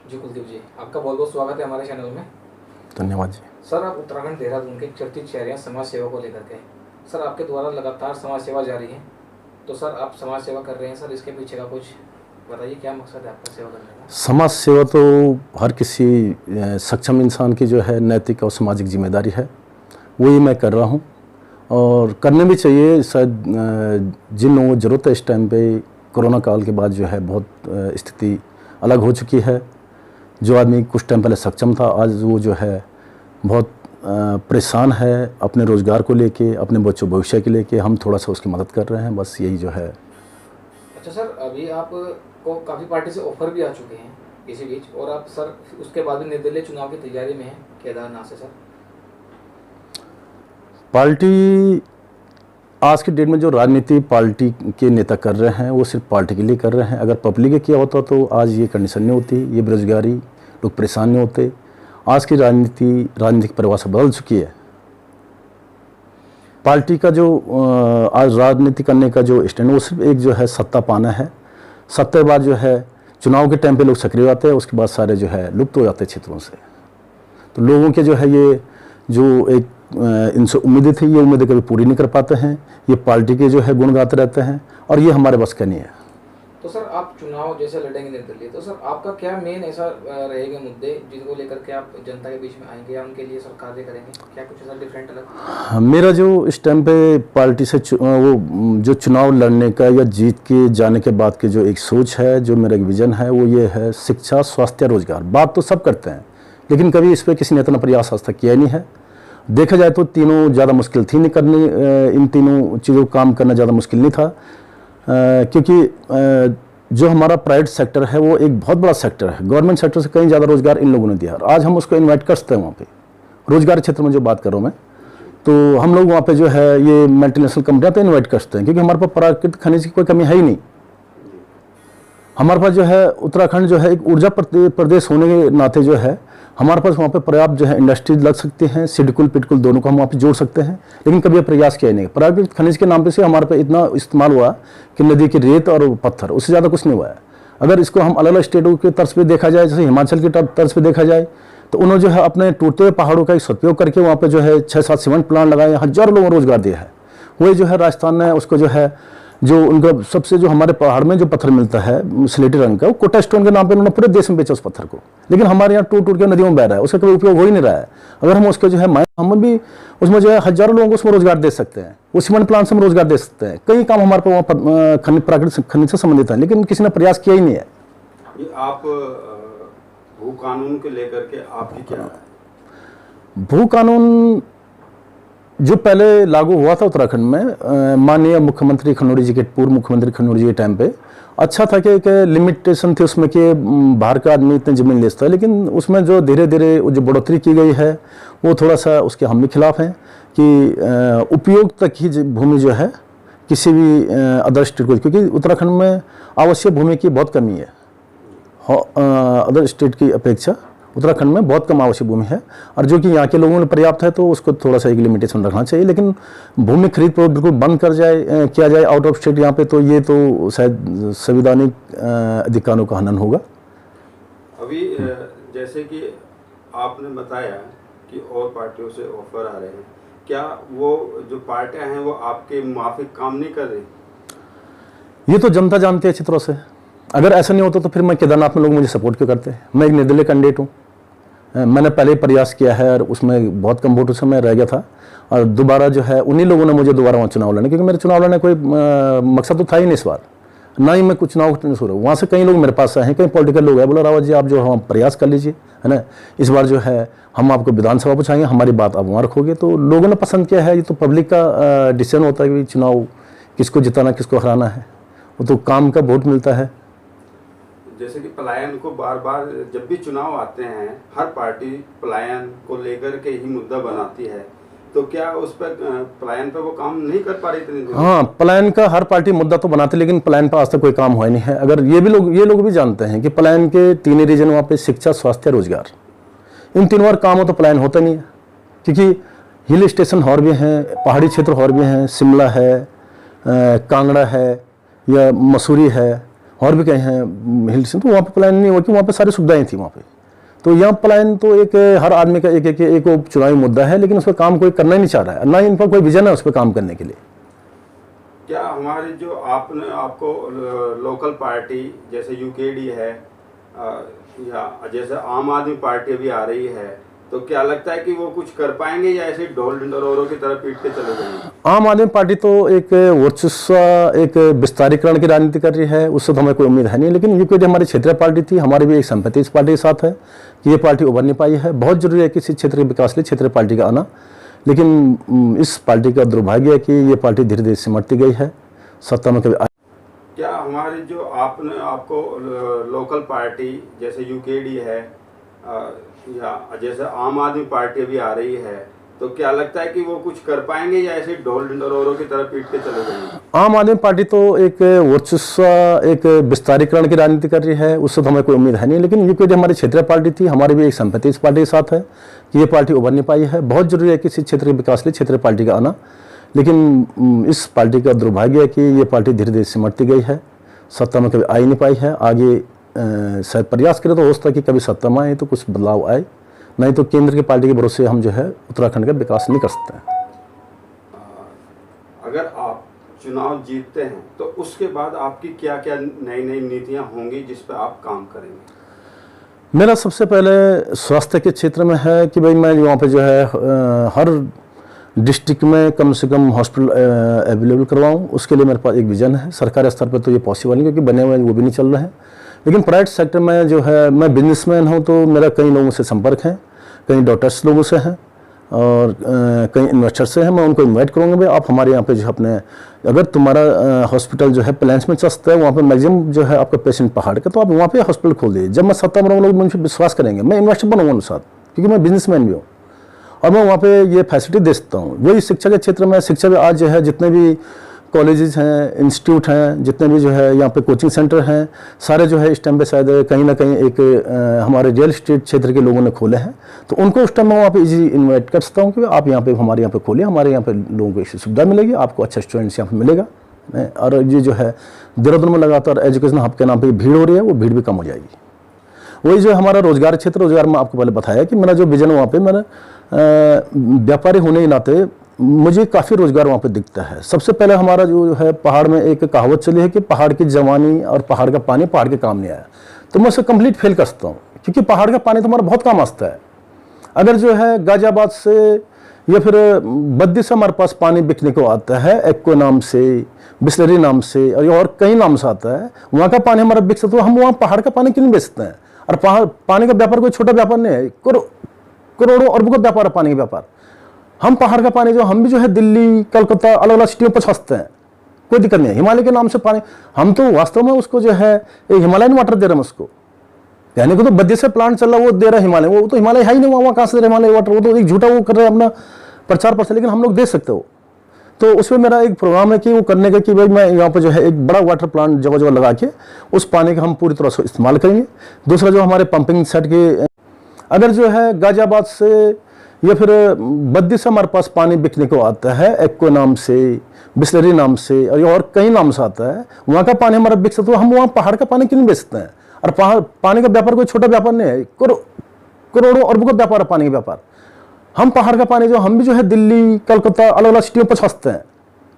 जी कुलदीप जी, आपका बहुत बहुत स्वागत है हमारे चैनल में। धन्यवाद जी। सर, आप उत्तराखंड देहरादून के चर्चित शहर हैं समाज सेवा को लेकर के। सर, आपके द्वारा लगातार समाज सेवा जारी है, तो सर आप समाज सेवा कर रहे हैं, सर इसके पीछे का कुछ बताइए, क्या मकसद है आपका सेवा करने का? समाज सेवा तो हर किसी सक्षम इंसान की जो है नैतिक और सामाजिक जिम्मेदारी है, वही मैं कर रहा हूँ और करने भी चाहिए। शायद जिन लोगों को ज़रूरत है इस टाइम पे, कोरोना काल के बाद जो है बहुत स्थिति अलग हो चुकी है। जो आदमी कुछ टाइम पहले सक्षम था, आज वो जो है बहुत परेशान है अपने रोज़गार को लेके, अपने बच्चों भविष्य के लेके। हम थोड़ा सा उसकी मदद कर रहे हैं, बस यही जो है। अच्छा सर, अभी आप को काफ़ी पार्टी से ऑफर भी आ चुके हैं इसी बीच, और आप सर उसके बाद भी निर्दलीय चुनाव की तैयारी में हैं केदारनाथ से। सर पार्टी आज के डेट में जो राजनीति पार्टी के नेता कर रहे हैं वो सिर्फ पार्टी के लिए कर रहे हैं। अगर पब्लिक के किया होता तो आज ये कंडीशन नहीं होती, ये बेरोजगारी, लोग परेशान नहीं होते। आज की राजनीति राजनीतिक परिभाषा बदल चुकी है। पार्टी का जो आज राजनीति करने का जो स्टैंड, वो सिर्फ एक जो है सत्ता पाना है। सत्ता के बाद जो है चुनाव के टाइम पे लोग सक्रिय होते हैं, उसके बाद सारे जो है लुप्त हो जाते हैं क्षेत्रों से। तो लोगों के जो है ये जो एक इनसे उम्मीदें थी, ये उम्मीदें कभी पूरी नहीं कर पाते हैं। ये पार्टी के जो है गुण गाते रहते हैं और ये हमारे बस का नहीं है। तो सर आप चुनाव जैसे लड़ेंगे निर्दलीय, तो सर आपका क्या मेन ऐसा रहेगा मुद्दे जिनको लेकर के आप जनता के बीच में आएंगे या उनके लिए सर कार्य करेंगे? क्या कुछ ऐसा डिफरेंट अलग? हाँ, मेरा जो इस टाइम पे पार्टी से वो जो चुनाव लड़ने का या जीत के जाने के बाद की जो एक सोच है, जो मेरा एक विजन है, वो ये है शिक्षा, स्वास्थ्य, रोजगार। बात तो सब करते हैं, लेकिन कभी इस पर किसी नेता ने प्रयास आज तक किया नहीं है। देखा जाए तो तीनों ज़्यादा मुश्किल थी नहीं करने, इन तीनों चीज़ों काम करना ज़्यादा मुश्किल नहीं था, क्योंकि जो हमारा प्राइवेट सेक्टर है वो एक बहुत बड़ा सेक्टर है। गवर्नमेंट सेक्टर से कहीं ज़्यादा रोज़गार इन लोगों ने दिया। आज हम उसको इन्वाइट कर सकते हैं वहाँ पे, रोज़गार क्षेत्र में जो बात कर रहा हूँ मैं, तो हम लोग वहाँ पे जो है ये मल्टीनेशनल कंपनियाँ तो इन्वाइट कर सकते हैं, क्योंकि हमारे पास प्राकृतिक खनिज की कोई कमी है ही नहीं। हमारे पास जो है उत्तराखंड जो है एक ऊर्जा प्रदेश होने के नाते जो है हमारे पास वहाँ पे पर्याप्त जो है इंडस्ट्रीज लग सकती हैं। सिडकुल पिटकुल दोनों को हम वहाँ पे जोड़ सकते हैं, लेकिन कभी प्रयास किया नहीं। प्राकृतिक खनिज के नाम पे से हमारे पे इतना इस्तेमाल हुआ कि नदी की रेत और पत्थर, उससे ज़्यादा कुछ नहीं हुआ है। अगर इसको हम अलग अलग स्टेटों के तर्ज पे देखा जाए, जैसे हिमाचल के तर्ज पे देखा जाए, तो उन्होंने जो है अपने टूटे हुए पहाड़ों का एक सदुपयोग करके वहाँ पर जो है 6-7 सीमेंट प्लांट लगाए, हज़ारों लोगों को रोजगार दिया है। वही जो है राजस्थान ने उसको जो है, जो उनका सबसे जो हमारे पहाड़ में जो पत्थर मिलता है स्लेटी रंग का, वो कोटा स्टोन के नाम पे उन्होंने पूरे देश में बेचा उस पत्थर को, लेकिन हमारे यहाँ टूट टूट के नदियों में बह रहा है, उसका कोई उपयोग हो ही नहीं रहा है। अगर हम उसको जो है हम भी उसमें जो है हजारों लोगों को उसमें रोजगार दे सकते हैं, वो सीमेंट प्लांट से हम रोजगार दे सकते हैं। कई काम हमारे पास वहाँ प्राकृतिक खनिज से संबंधित है, लेकिन किसी ने प्रयास किया ही नहीं है। आप भू कानून को लेकर के आपकी क्या है? भू कानून जो पहले लागू हुआ था उत्तराखंड में, माननीय मुख्यमंत्री खनौरी जी के, पूर्व मुख्यमंत्री खनौरी जी के टाइम पे अच्छा था कि एक लिमिटेशन थी उसमें कि बाहर का आदमी इतनी जमीन ले सकता है, लेकिन उसमें जो धीरे धीरे जो बढ़ोतरी की गई है वो थोड़ा सा उसके हम भी खिलाफ हैं कि उपयोग तक ही भूमि जो है किसी भी अदर स्टेट को, क्योंकि उत्तराखंड में आवश्यक भूमि की बहुत कमी है। अदर स्टेट की अपेक्षा उत्तराखंड में बहुत कम आवश्यक भूमि है, और जो कि यहाँ के लोगों ने पर्याप्त है, तो उसको थोड़ा सा एक लिमिटेशन रखना चाहिए। लेकिन भूमि खरीद बिल्कुल बंद कर किया जाए आउट ऑफ स्टेट यहाँ पे, तो ये तो शायद संवैधानिक अधिकारों का हनन होगा। अभी जैसे कि आपने बताया कि और पार्टियों से ऑफर आ रहे हैं, क्या वो जो पार्टियां हैं वो आपके मुआफिक काम नहीं कर रही? ये तो जनता जानती है अच्छी तरह से। अगर ऐसा नहीं होता तो फिर मैं केदारनाथ में लोग मुझे सपोर्ट क्यों करते हैं? मैं एक निर्दलीय कैंडिडेट हूँ, मैंने पहले प्रयास किया है और उसमें बहुत कम वोटों से मैं रह गया था, और दोबारा जो है उन्हीं लोगों ने मुझे दोबारा वहाँ चुनाव लड़ने, क्योंकि मेरे चुनाव लड़ने कोई मकसद तो था ही नहीं इस बार, ना ही मैं कुछ चुनाव शुरू हूँ। वहाँ से कई लोग मेरे पास आए हैं, कई पॉलिटिकल लोग हैं, बोला रावत जी आप जो हम प्रयास कर लीजिए, है ना, इस बार जो है हम आपको विधानसभा पहुँचाएंगे, हमारी बात आप वहाँ रखोगे। तो लोगों ने पसंद किया है। ये तो पब्लिक का डिसीजन होता है कि चुनाव किसको जिताना किसको हराना है, वो तो काम का वोट मिलता है। जैसे कि पलायन को बार बार जब भी चुनाव आते हैं हर पार्टी पलायन को लेकर के ही मुद्दा बनाती है, तो क्या उस पर पलायन पर वो काम नहीं कर पा रही इतनी? हाँ, पलायन का हर पार्टी मुद्दा तो बनाती, लेकिन पलायन पर आज तक कोई काम हुआ नहीं है। अगर ये लोग भी जानते हैं कि पलायन के 3 रीजन वहाँ पे शिक्षा, स्वास्थ्य, रोजगार, इन तीनों बार काम हो तो पलायन होता नहीं है, क्योंकि हिल स्टेशन और भी हैं, पहाड़ी क्षेत्र और भी हैं, शिमला है, कांगड़ा है या मसूरी है, और भी कहीं हैं हिल स्टेशन, तो वहाँ पे पलायन नहीं हुआ कि वहाँ पे सारी सुविधाएं थी वहाँ पे। तो यहाँ पलायन तो एक हर आदमी का एक चुनावी मुद्दा है, लेकिन उस पर काम कोई करना ही नहीं चाह रहा है, ना ही इन पर कोई विजन है उस पर काम करने के लिए। क्या हमारी जो आपको लोकल पार्टी जैसे यूकेडी है या जैसे आम आदमी पार्टी अभी आ रही है, तो क्या लगता है कि वो कुछ कर पाएंगे या ऐसे ढोल ढिंढोरों की तरह पीट के चले जाएंगे? आम आदमी पार्टी तो एक वर्चस्व, एक विस्तारीकरण की राजनीति कर रही है, उससे तो हमें कोई उम्मीद है नहीं। लेकिन यूकेडी हमारी क्षेत्रीय पार्टी थी, हमारी भी एक संपत्ति इस पार्टी के साथ है कि ये पार्टी उभर नहीं पाई है। बहुत जरूरी है किसी क्षेत्र के विकास के लिए क्षेत्रीय पार्टी का आना, लेकिन इस पार्टी का दुर्भाग्य है कि ये पार्टी धीरे धीरे सिमटती गई है, सत्ता में कभी। क्या हमारी जो आपको लोकल पार्टी जैसे यूकेडी है या जैसे आम आदमी पार्टी अभी आ रही है, तो क्या लगता है कि वो कुछ कर पाएंगे या ऐसे ढोल ढिंढोरों की तरह पीट के चले जाएंगे? आम आदमी पार्टी तो एक वर्चस्व, एक विस्तारीकरण की राजनीति कर रही है, उससे तो हमें कोई उम्मीद है नहीं। लेकिन यूकेडी हमारी क्षेत्रीय पार्टी थी, हमारी भी एक संपत्ति इस पार्टी के साथ है कि ये पार्टी उभर नहीं पाई है। बहुत जरूरी है किसी क्षेत्र के विकास के लिए क्षेत्रीय पार्टी का आना, लेकिन इस पार्टी का दुर्भाग्य है कि ये पार्टी धीरे धीरे सिमटती गई है, सत्ता में कभी आ ही नहीं पाई है। आगे शायद प्रयास करें तो हो सकता है कि कभी सत्ता में आए तो कुछ बदलाव आए, नहीं तो केंद्र की पार्टी के भरोसे हम जो है उत्तराखंड का विकास नहीं कर सकते हैं। अगर आप चुनाव जीतते हैं तो उसके बाद आपकी क्या क्या नई नई नीतियां होंगी जिस पर आप काम करेंगे? मेरा सबसे पहले स्वास्थ्य के क्षेत्र में है कि भाई मैं वहाँ पे जो है हर डिस्ट्रिक्ट में कम से कम हॉस्पिटल अवेलेबल करवाऊँ। उसके लिए मेरे पास एक विजन है। सरकारी स्तर पर तो ये पॉसिबल नहीं, क्योंकि बने हुए वो भी नहीं चल रहे हैं। लेकिन प्राइवेट सेक्टर में जो है, मैं बिजनेसमैन हूँ, तो मेरा कई लोगों से संपर्क है, कई डॉक्टर्स लोगों से हैं और कई इन्वेस्टर से हैं। मैं उनको इन्वाइट करूँगा, भाई आप हमारे यहाँ पे जो अपने, अगर तुम्हारा हॉस्पिटल जो है प्लान्स में चलता है, वहाँ पे मैक्सिमम जो है आपका पेशेंट पहाड़ का, तो आप वहाँ पे हॉस्पिटल खोल दीजिए। जब मैं सत्ता में रहूँगा, लोग मुझे विश्वास करेंगे, मैं इन्वेस्टर बनूंगा उनके साथ, क्योंकि मैं बिजनेसमैन भी हूँ और मैं वहाँ पे ये फैसिलिटी दे सकता हूँ। वही शिक्षा के क्षेत्र में, शिक्षा में आज जो है जितने भी कॉलेजेस हैं, इंस्टीट्यूट हैं, जितने भी जो है यहाँ पे कोचिंग सेंटर हैं, सारे जो है इस टाइम पे शायद कहीं ना कहीं एक हमारे रियल एस्टेट क्षेत्र के लोगों ने खोले हैं, तो उनको उस टाइम मैं वहाँ पे इजी इन्वाइट कर सकता हूँ कि आप यहाँ पे हमारे यहाँ पे खोलिए, हमारे यहाँ पे लोगों को इसकी सुविधा मिलेगी, आपको अच्छा स्टूडेंट्स यहाँ पे मिलेगा। और ये जो है देहरादून में लगातार एजुकेशन हब के नाम पर भीड़ हो रही है, वो भीड़ भी कम हो जाएगी। वही जो हमारा रोजगार क्षेत्र, रोजगार में आपको पहले बताया कि मेरा जो विजन वहाँ पे, मेरा व्यापारी होने के नाते मुझे काफ़ी रोजगार वहाँ पे दिखता है। सबसे पहले हमारा जो है, पहाड़ में एक कहावत चली है कि पहाड़ की जवानी और पहाड़ का पानी पहाड़ के काम नहीं आया, तो मैं उसे कंप्लीट फेल कर सकता हूँ, क्योंकि पहाड़ का पानी तो हमारा बहुत काम आता है। अगर जो है गाजियाबाद से या फिर बद्दी से हमारे पास पानी बिकने को आता है, एक्को नाम से, बिस्लरी नाम से और कई नाम से आता है, वहाँ का पानी हमारा बिक सकता है, तो हम वहाँ पहाड़ का पानी क्यों नहीं बेच सकते हैं? और पहाड़ पानी का व्यापार कोई छोटा व्यापार नहीं है, करोड़ों अरबों का व्यापार है पानी का व्यापार। हम पहाड़ का पानी जो हम भी जो है दिल्ली, कलकत्ता, अलग अलग सिटियों पर छासते हैं, कोई दिक्कत नहीं है। हिमालय के नाम से पानी, हम तो वास्तव में उसको जो है एक हिमालयन वाटर दे रहे हैं उसको, यानी कि तो बद्दी से प्लांट चल रहा है वो दे रहा है हिमालय, वो तो हिमालय है ही नहीं, वहाँ कहाँ से दे रहे हिमालय वाटर? वो तो एक झूठा वो कर रहे हैं अपना प्रचार प्रसार, लेकिन हम लोग दे सकते हो। तो उसमें मेरा एक प्रोग्राम है कि वो करने का कि भाई मैं यहाँ पर जो है एक बड़ा वाटर प्लांट जगह जगह लगा के उस पानी का हम पूरी तरह से इस्तेमाल करेंगे। दूसरा जो हमारे पंपिंग सेट के, अगर जो है गाजियाबाद से या फिर बद्दी से हमारे पास पानी बिकने को आता है, एक्को नाम से, बिस्लरी नाम से और कई नाम से आता है, वहाँ का पानी हमारा बिक सकता है, तो हम वहाँ पहाड़ का पानी क्यों नहीं बेच सकते हैं? और पहाड़ पानी का व्यापार कोई छोटा व्यापार नहीं है, करोड़ों अरबों का व्यापार है पानी का व्यापार। हम पहाड़ का पानी जो हम भी जो है दिल्ली, कलकत्ता, अलग अलग सिटियों पर छासते हैं,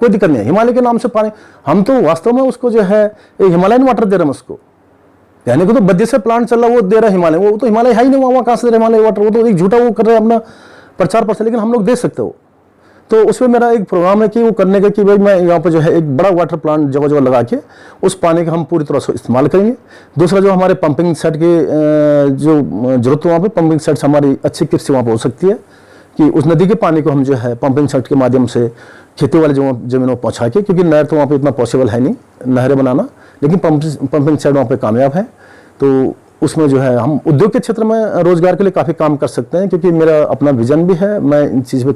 कोई दिक्कत नहीं है। हिमालय के नाम से पानी, हम तो वास्तव में उसको जो है एक हिमालयन वाटर दे रहे हैं उसको, यानी कि तो बद्दी से प्लांट चल रहा है वो दे रहा है हिमालय, वो तो हिमालय है ही नहीं, वहाँ कहाँ से दे रहे हिमालय वाटर? वो तो एक झूठा वो कर रहे हैं अपना प्रचार प्रसार, लेकिन हम लोग दे सकते हो। तो उसमें मेरा एक प्रोग्राम है कि वो करने का कि भाई मैं यहाँ पर जो है एक बड़ा वाटर प्लांट जगह जगह लगा के उस पानी का हम पूरी तरह से इस्तेमाल करेंगे। दूसरा जो हमारे पंपिंग सेट के जो जरूरत है, वहाँ पे पंपिंग सेट हमारी अच्छी कृषि वहाँ पर हो सकती है कि उस नदी के पानी को हम जो है पंपिंग सेट के माध्यम से खेती वाले जमीनों में पहुँचा के, क्योंकि नहर तो वहाँ पर इतना पॉसिबल है नहीं नहरें बनाना, लेकिन पंपिंग सेट वहाँ पर कामयाब है। तो उसमें जो है हम उद्योग के क्षेत्र में रोजगार के लिए काफ़ी काम कर सकते हैं, क्योंकि मेरा अपना विजन भी है। मैं इन चीज़ पे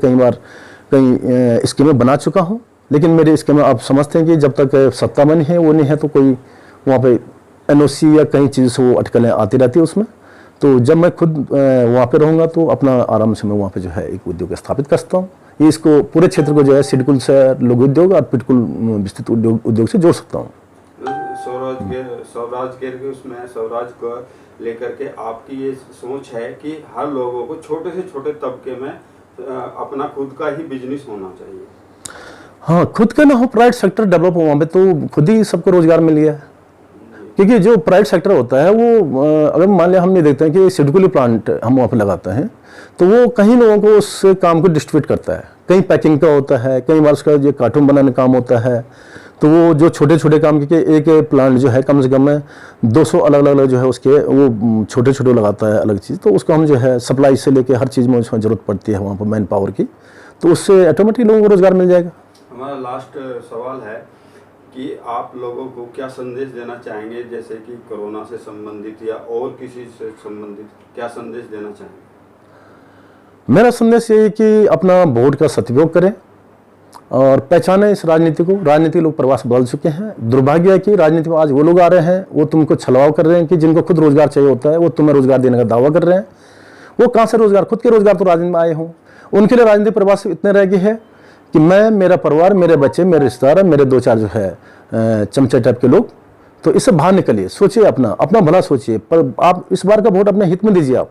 कई स्कीमें बना चुका हूँ, लेकिन मेरी स्कीमें आप समझते हैं कि जब तक सत्ता में नहीं है, वो नहीं है, तो कोई वहाँ पे एनओसी या कई चीज़ से वो अटकलें आती रहती है उसमें। तो जब मैं खुद वहाँ पे रहूँगा तो अपना आराम से मैं वहाँ पे जो है एक उद्योग स्थापित कर सकता हूँ। ये इसको पूरे क्षेत्र को जो है सिडकुल से लघु उद्योग और पिटकुल विस्तृत उद्योग से जोड़ सकता हूँ। स्वराज के उसमें स्वराज को लेकर के आपकी ये सोच है कि हर लोगों को छोटे से छोटे तबके में अपना खुद का ही बिजनेस होना चाहिए। हाँ, खुद का ना हो, प्राइवेट सेक्टर डेवलप हो, वहाँ पे तो खुद ही सबको रोजगार मिल गया। क्योंकि जो प्राइवेट सेक्टर होता है वो अगर मान लिया हमने देखते हैं कि शेड्यूल प्लांट हम वहाँ पे लगाते हैं तो वो कहीं लोगों को उस काम को डिस्ट्रीब्यूट करता है, कहीं पैकिंग का होता है, कई बार उसका जो कार्टून बनाने का काम होता है। तो वो जो छोटे छोटे काम के एक प्लांट जो है कम से कम 200 अलग अलग जो है उसके वो छोटे छोटे लगाता है अलग चीज़। तो उसको हम जो है सप्लाई से लेके हर चीज़ में उसमें ज़रूरत पड़ती है वहाँ पर मैन पावर की, तो उससे ऑटोमेटिक लोगों को रोज़गार मिल जाएगा। हमारा लास्ट सवाल है कि आप लोगों को क्या संदेश देना चाहेंगे, जैसे कि कोरोना से संबंधित या और किसी से संबंधित क्या संदेश देना चाहेंगे? मेरा संदेश ये है कि अपना वोट का सदुपयोग करें और पहचानें इस राजनीति को। राजनीति लोग प्रवास बदल चुके हैं। दुर्भाग्य है कि राजनीति में आज वो लोग आ रहे हैं, वो तुमको छलवाव कर रहे हैं कि जिनको खुद रोजगार चाहिए होता है वो तुम्हें रोजगार देने का दावा कर रहे हैं। वो कहाँ से रोजगार, खुद के रोजगार तो राजनीति में आए हों। उनके लिए राजनीति प्रवास इतने रह गए हैं कि मैं, मेरा परिवार, मेरे बच्चे, मेरे रिश्तेदार, मेरे 2-4 जो है चमचे टाइप के लोग। तो इससे बाहर निकलिए, सोचिए, अपना भला सोचिए। पर आप इस बार का वोट अपने हित में दीजिए। आप